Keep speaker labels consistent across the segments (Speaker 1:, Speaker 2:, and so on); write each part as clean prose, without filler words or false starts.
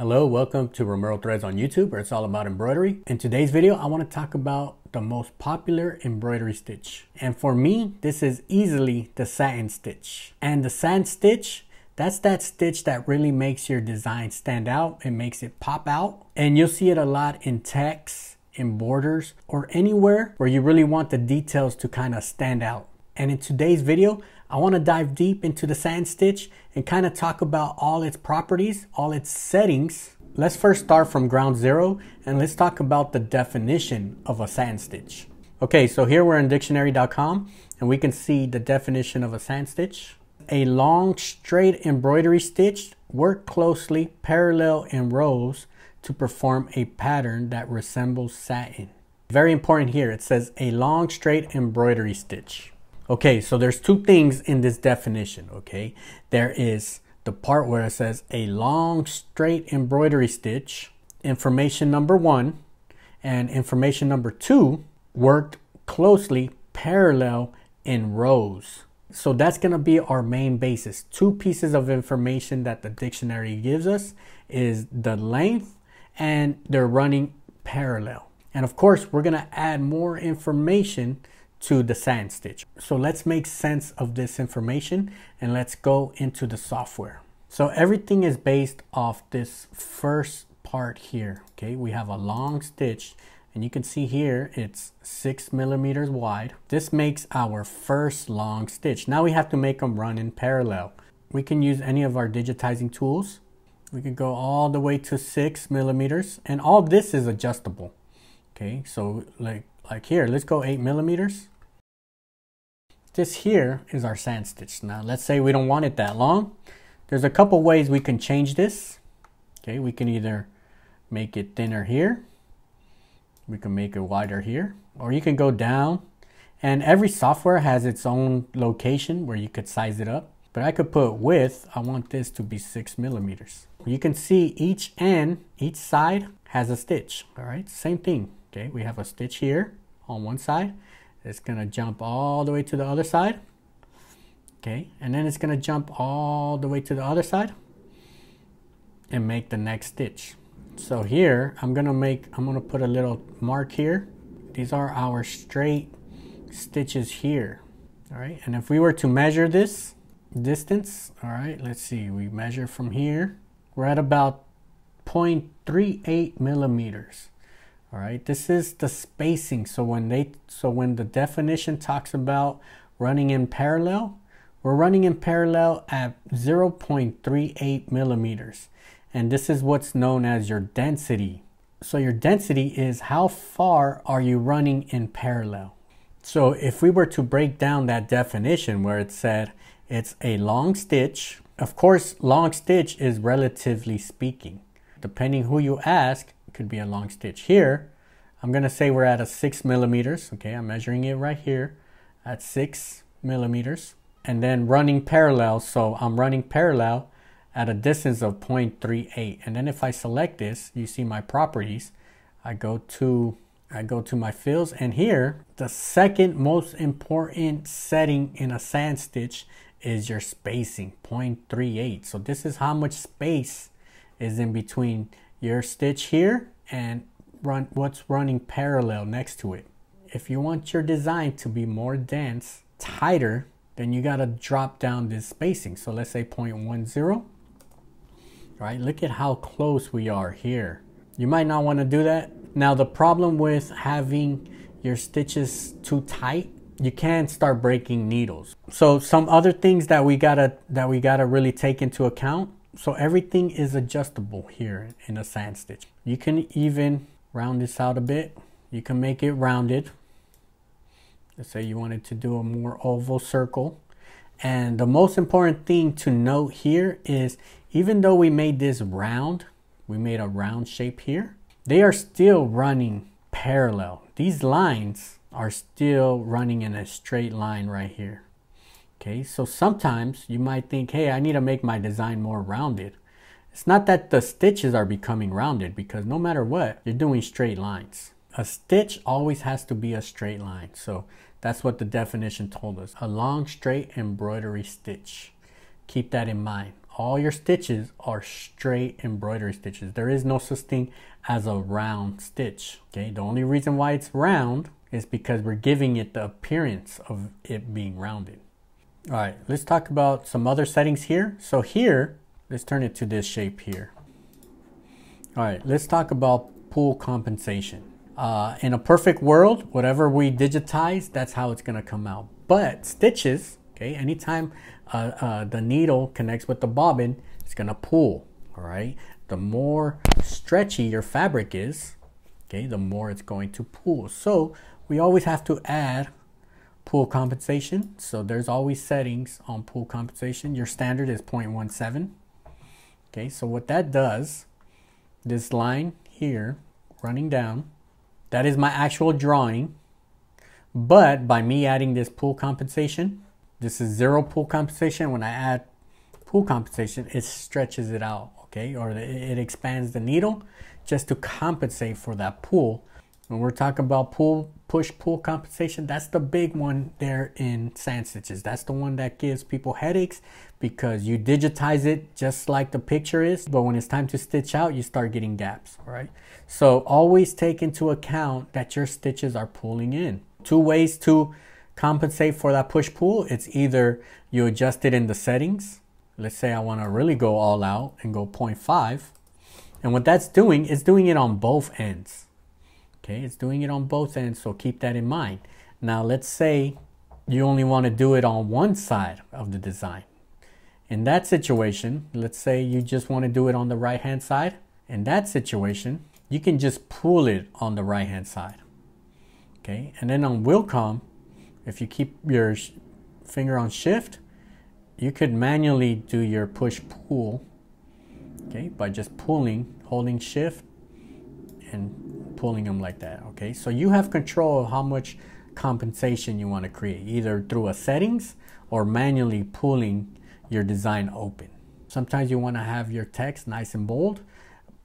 Speaker 1: Hello, welcome to Romero Threads on YouTube, where it's all about embroidery. In today's video, I want to talk about the most popular embroidery stitch. And for me, this is easily the satin stitch. And the satin stitch, that's that stitch that really makes your design stand out. It makes it pop out. And you'll see it a lot in text, in borders, or anywhere where you really want the details to kind of stand out. And in today's video, I want to dive deep into the satin stitch and kind of talk about all its properties, all its settings. Let's first start from ground zero and let's talk about the definition of a satin stitch. Okay, so here we're in dictionary.com and we can see the definition of a satin stitch. A long straight embroidery stitch worked closely parallel in rows to perform a pattern that resembles satin. Very important here, it says a long straight embroidery stitch. Okay, so there's two things in this definition, okay? There is the part where it says a long straight embroidery stitch, information number 1, and information number 2, worked closely parallel in rows. So that's gonna be our main basis. Two pieces of information that the dictionary gives us is the length and they're running parallel. And of course, we're gonna add more information to the satin stitch. So let's make sense of this information and let's go into the software. So everything is based off this first part here. Okay, we have a long stitch and you can see here it's 6 millimeters wide. This makes our first long stitch. Now we have to make them run in parallel. We can use any of our digitizing tools. We can go all the way to 6 millimeters and all this is adjustable. Okay, so like here, let's go 8 millimeters. This here is our satin stitch. Now let's say we don't want it that long. There's a couple ways we can change this. Okay, we can either make it thinner here. We can make it wider here. Or you can go down. And every software has its own location where you could size it up. But I could put width. I want this to be 6 millimeters. You can see each end, each side has a stitch. All right, same thing. Okay, we have a stitch here on one side. It's gonna jump all the way to the other side. Okay, and then it's gonna jump all the way to the other side and make the next stitch. So here, I'm gonna put a little mark here. These are our straight stitches here. All right, and if we were to measure this distance, all right, let's see, we measure from here. We're at about 0.38 millimeters. All right, this is the spacing. So when the definition talks about running in parallel, we're running in parallel at 0.38 millimeters. And this is what's known as your density. So your density is how far are you running in parallel. So if we were to break down that definition where it said it's a long stitch, of course, long stitch is relatively speaking. Depending who you ask, could be a long stitch. Here, I'm gonna say we're at a 6 millimeters. Okay, I'm measuring it right here at 6 millimeters. And then running parallel, so I'm running parallel at a distance of 0.38. And then if I select this, you see my properties. I go to my fills, and here, the second most important setting in a satin stitch is your spacing, 0.38. So this is how much space is in between your stitch here and what's running parallel next to it. If you want your design to be more dense, tighter, then you gotta drop down this spacing. So let's say 0.10. Right, look at how close we are here. You might not want to do that. Now the problem with having your stitches too tight, you can start breaking needles. So some other things that we gotta really take into account. So everything is adjustable here in a satin stitch. You can even round this out a bit. You can make it rounded. Let's say you wanted to do a more oval circle. And the most important thing to note here is even though we made this round, we made a round shape here, they are still running parallel. These lines are still running in a straight line right here. Okay, so sometimes you might think, hey, I need to make my design more rounded. It's not that the stitches are becoming rounded, because no matter what, you're doing straight lines. A stitch always has to be a straight line. So that's what the definition told us. A long straight embroidery stitch. Keep that in mind. all your stitches are straight embroidery stitches. There is no such thing as a round stitch. Okay, the only reason why it's round is because we're giving it the appearance of it being rounded. All right, let's talk about some other settings here. So here, let's turn it to this shape here. All right, let's talk about pull compensation. In a perfect world, whatever we digitize, that's how it's gonna come out. But stitches, okay, anytime the needle connects with the bobbin, it's gonna pull, all right? The more stretchy your fabric is, okay, the more it's going to pull. So we always have to add pull compensation. So there's always settings on pull compensation. Your standard is 0.17. Okay, so what that does, this line here running down, that is my actual drawing. But by me adding this pull compensation, this is 0 pull compensation. When I add pull compensation, it stretches it out, okay? Or it expands the needle just to compensate for that pull. When we're talking about push-pull compensation, that's the big one there in sand stitches. That's the one that gives people headaches because you digitize it just like the picture is, but when it's time to stitch out, you start getting gaps, all right? So always take into account that your stitches are pulling in. 2 ways to compensate for that push-pull. It's either you adjust it in the settings. Let's say I want to really go all out and go 0.5. And what that's doing is doing it on both ends. Okay, it's doing it on both ends, so keep that in mind. Now let's say you only want to do it on one side of the design. In that situation, let's say you just want to do it on the right hand side. In that situation, you can just pull it on the right hand side. Okay, and then on Wilcom, if you keep your finger on shift, you could manually do your push-pull, okay, by just pulling, holding shift and pulling them like that, okay? So you have control of how much compensation you want to create, either through a settings or manually pulling your design open. Sometimes you want to have your text nice and bold.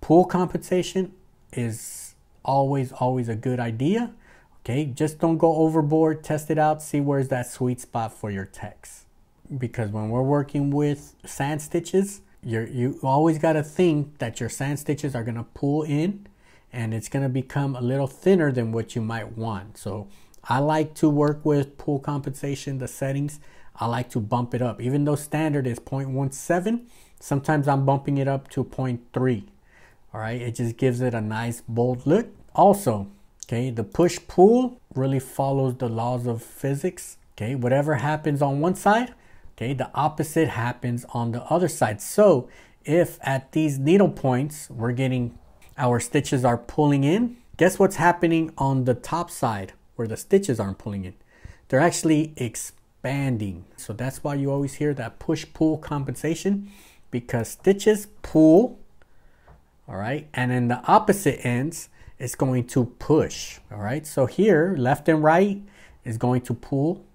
Speaker 1: Pull compensation is always a good idea. Okay, just don't go overboard, test it out, see where's that sweet spot for your text. Because when we're working with sand stitches, you always got to think that your sand stitches are going to pull in and it's going to become a little thinner than what you might want. So I like to work with pull compensation, the settings. I like to bump it up. Even though standard is 0.17, sometimes I'm bumping it up to 0.3. All right, it just gives it a nice bold look. Also, okay, the push-pull really follows the laws of physics. Okay, whatever happens on one side, okay, the opposite happens on the other side. So if at these needle points, we're getting our stitches are pulling in, guess what's happening on the top side where the stitches aren't pulling in? They're actually expanding. So that's why you always hear that push-pull compensation, because stitches pull, all right, and in the opposite ends, it's going to push, all right? So here, left and right is going to pull.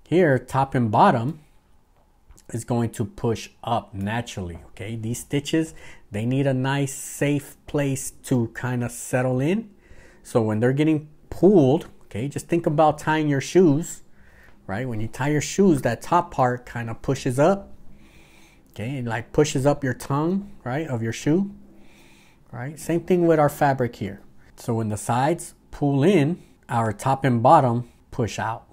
Speaker 1: Here, top and bottom is going to push up naturally, okay? These stitches, they need a nice, safe place to kind of settle in. So when they're getting pulled, okay, just think about tying your shoes, right? When you tie your shoes, that top part kind of pushes up, okay? It like pushes up your tongue, right, of your shoe. Right? Same thing with our fabric here. So when the sides pull in, our top and bottom push out.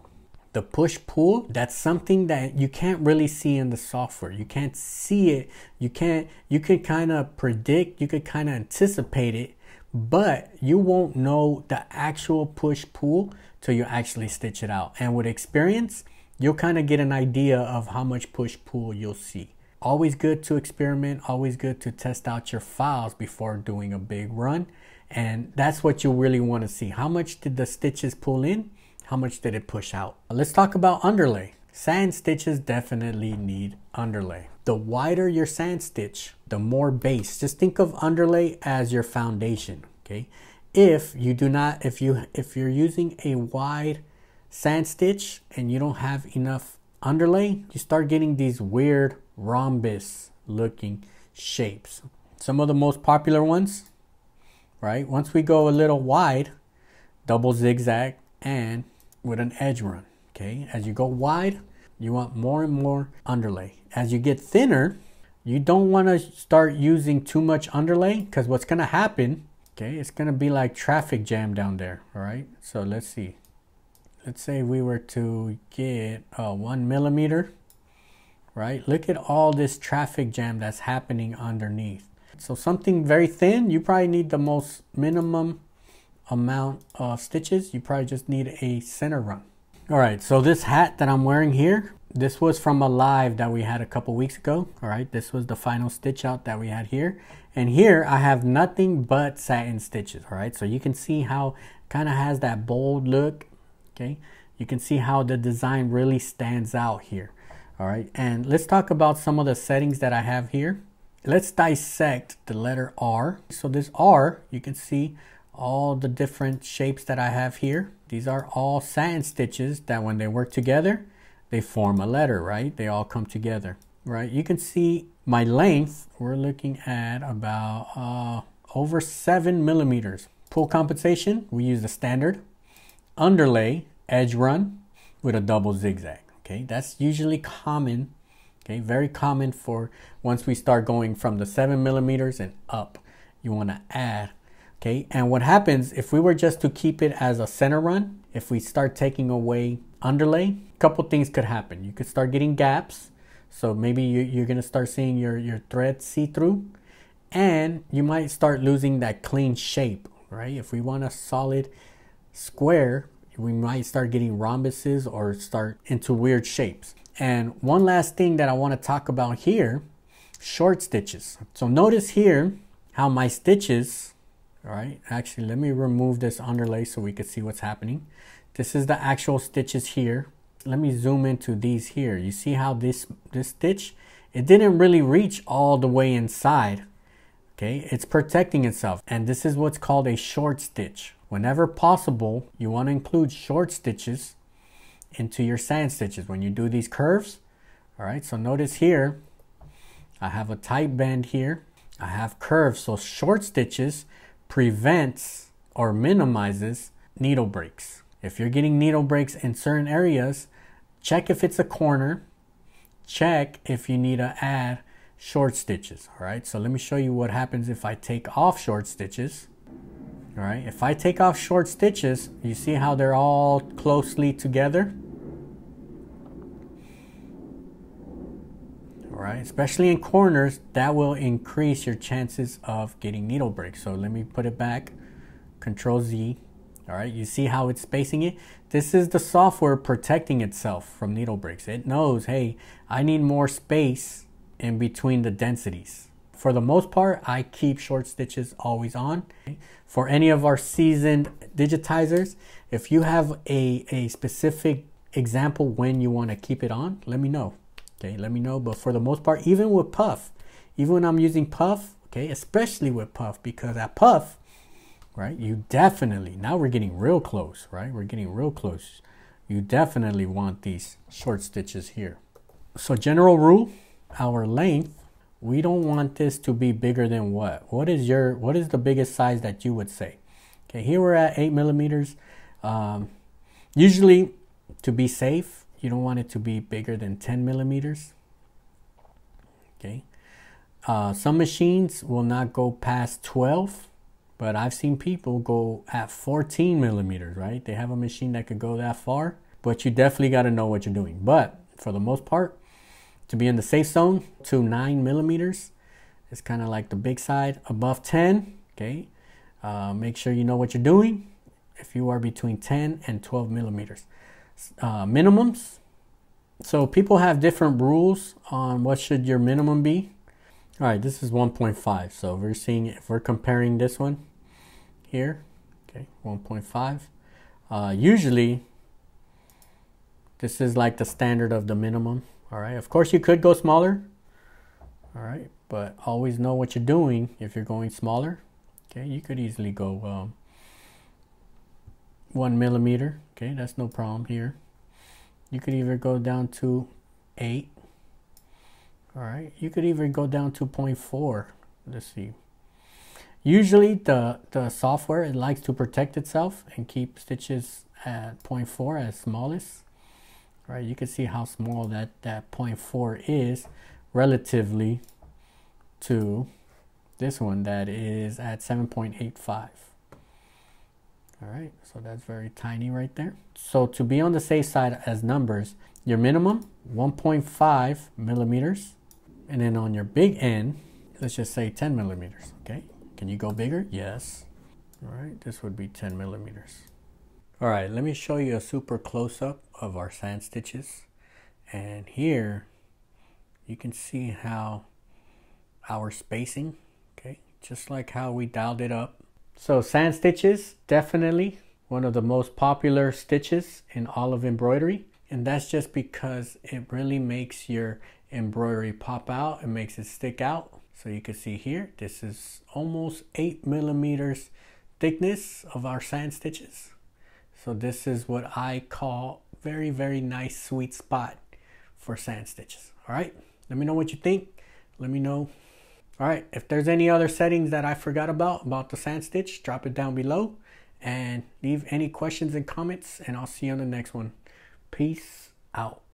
Speaker 1: The push-pull, that's something that you can't really see in the software. You can't see it. You can kind of predict, you could kind of anticipate it, but you won't know the actual push-pull till you actually stitch it out. And with experience, you'll kind of get an idea of how much push-pull you'll see. Always good to experiment, always good to test out your files before doing a big run. And that's what you really want to see. How much did the stitches pull in? How much did it push out? Let's talk about underlay. Sand stitches definitely need underlay. The wider your sand stitch, the more base. Just think of underlay as your foundation, okay? If you're using a wide sand stitch and you don't have enough underlay, you start getting these weird rhombus looking shapes. Some of the most popular ones, right? Once we go a little wide, double zigzag and with an edge run, okay? As you go wide, you want more and more underlay. As you get thinner, You don't want to start using too much underlay, because what's going to happen, okay, it's going to be like traffic jam down there. All right, so let's see. Let's say we were to get 1 millimeter, right? Look at all this traffic jam that's happening underneath. So something very thin, you probably need the most minimum amount of stitches. You probably just need a center run. All right, so this hat that I'm wearing here, this was from a live that we had a couple weeks ago. All right, this was the final stitch out that we had here. And here I have nothing but satin stitches. All right, so you can see how kind of has that bold look. Okay, you can see how the design really stands out here. All right, and let's talk about some of the settings that I have here. Let's dissect the letter R. So this R, you can see all the different shapes that I have here. These are all satin stitches that when they work together, they form a letter, right? They all come together, right? You can see my length, we're looking at about over 7 millimeters. Pull compensation, we use the standard. Underlay, edge run with a double zigzag. Okay, that's usually common. Okay, very common for once we start going from the 7 millimeters and up. You want to add. Okay, and what happens if we were just to keep it as a center run, if we start taking away underlay, a couple things could happen. You could start getting gaps. So maybe you're going to start seeing your thread see through, and you might start losing that clean shape, right? If we want a solid square, we might start getting rhombuses or start into weird shapes. And one last thing that I want to talk about here, short stitches. So notice here how my stitches, all right, actually let me remove this underlay so we can see what's happening. This is the actual stitches here. Let me zoom into these here. You see how this stitch, it didn't really reach all the way inside. Okay, it's protecting itself, and this is what's called a short stitch. Whenever possible, you want to include short stitches into your satin stitches when you do these curves. All right, so notice here, I have a tight bend here. I have curves, so short stitches prevents or minimizes needle breaks. If you're getting needle breaks in certain areas, check if it's a corner. Check if you need to add short stitches. All right, so let me show you what happens if I take off short stitches. All right, if I take off short stitches, you see how they're all closely together. All right, especially in corners, that will increase your chances of getting needle breaks. So let me put it back, Control Z. All right, you see how it's spacing it? This is the software protecting itself from needle breaks. It knows, hey, I need more space in between the densities. For the most part, I keep short stitches always on. For any of our seasoned digitizers, if you have a specific example when you want to keep it on, let me know. Okay, let me know. But for the most part, even with Puff, even when I'm using Puff, okay, especially with Puff, because at Puff, right, you definitely, now we're getting real close, right? We're getting real close. You definitely want these short stitches here. So general rule, our length, we don't want this to be bigger than what? What is the biggest size that you would say? Okay, here we're at 8 millimeters. Usually, to be safe, you don't want it to be bigger than 10 millimeters. Okay. Some machines will not go past 12, but I've seen people go at 14 millimeters, right? They have a machine that could go that far, but you definitely got to know what you're doing. But for the most part, to be in the safe zone, to 9 millimeters is kind of like the big side. Above 10, okay, make sure you know what you're doing. If you are between 10 and 12 millimeters. Minimums. So people have different rules on what should your minimum be. All right, this is 1.5. So we're seeing, if we're comparing this one here, okay, 1.5. Usually, this is like the standard of the minimum. All right, of course you could go smaller. All right, but always know what you're doing if you're going smaller. Okay, you could easily go 1 millimeter. Okay, that's no problem here. You could either go down to 8. All right, you could even go down to 0.4. Let's see. Usually the software, it likes to protect itself and keep stitches at 0.4 as smallest. Right, you can see how small that 0.4 is relatively to this one that is at 7.85. All right, so that's very tiny right there. So to be on the safe side as numbers, your minimum 1.5 millimeters, and then on your big end, let's just say 10 millimeters. Okay, can you go bigger? Yes. All right, this would be 10 millimeters. All right, let me show you a super close-up of our sand stitches. And here you can see how our spacing, okay, just like how we dialed it up. So sand stitches, definitely one of the most popular stitches in all of embroidery. And that's just because it really makes your embroidery pop out. It makes it stick out. So you can see here, this is almost 8 millimeters thickness of our sand stitches. So this is what I call very, very nice sweet spot for sand stitches. All right, let me know what you think. Let me know. All right, if there's any other settings that I forgot about the sand stitch, drop it down below and leave any questions and comments, and I'll see you on the next one. Peace out.